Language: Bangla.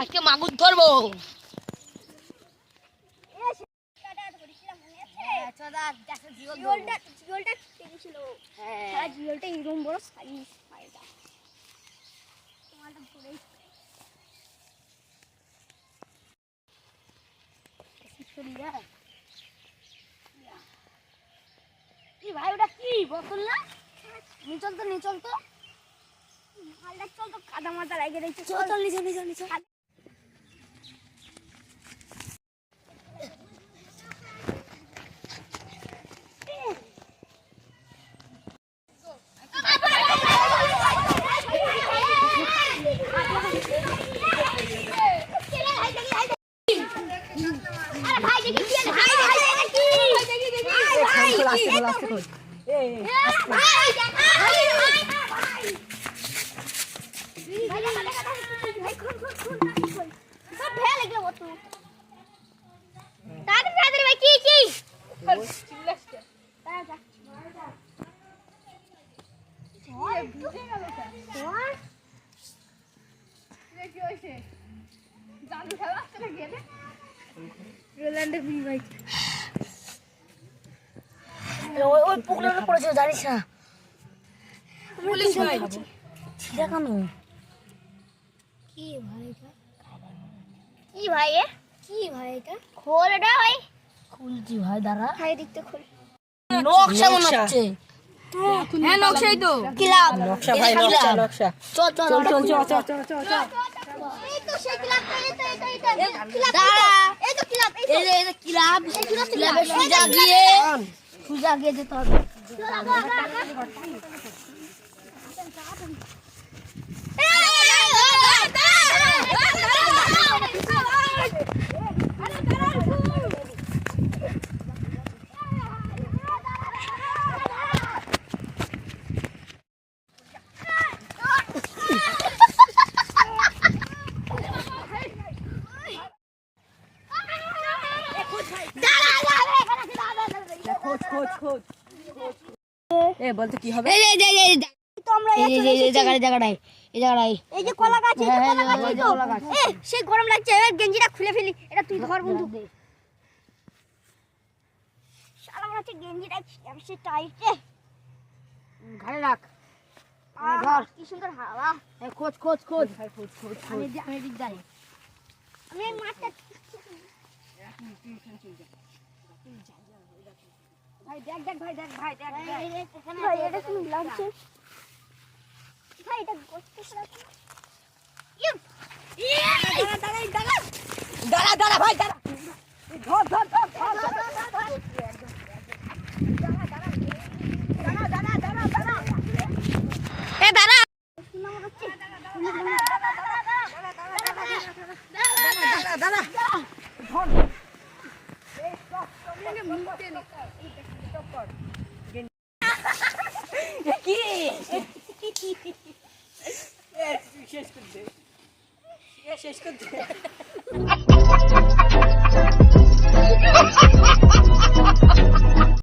আজকে মাগুর ধরবো। ভাই ওটা কি বসল না? নিচল তো চল তো কাদা মাথা লাগে দেখছি। চল নিচে ওই পুকুরের পড়েছে জানিস না? পুলিশ ভাই ছিড়া কেন? কি ভাই এটা খোল এটা ভাই খুলছি ভাই দাঁড়া ভাই দেখতে খোল। নকশা মনে হচ্ছে। হ্যাঁ নকশাই তো। ক্লাব নকশা ভাই নকশা চল এই তো সেই ক্লাবটা এটা দাঁড়া এই তো ক্লাব এই ক্লাবের সুজা গিয়ে যেতে হবে। বলতে কি হবে? সেই গরম লাগছে গেঞ্জিটা খুলে ফেলি। এটা তুই ধর বন্ধু। শালা মনে হচ্ছে গেঞ্জিটা টাইট রে। ঘরে রাখ ধর। কি সুন্দর হাওয়া। খোঁজ আমি দিক যাই। আমি মাঠটা ভাই দেখ ভাই এটা কি লাগছে ভাই? এটা গোস্ত দাঁড়া ভাই দাঁড়া ধর এ দাঁড়া শেষ করতে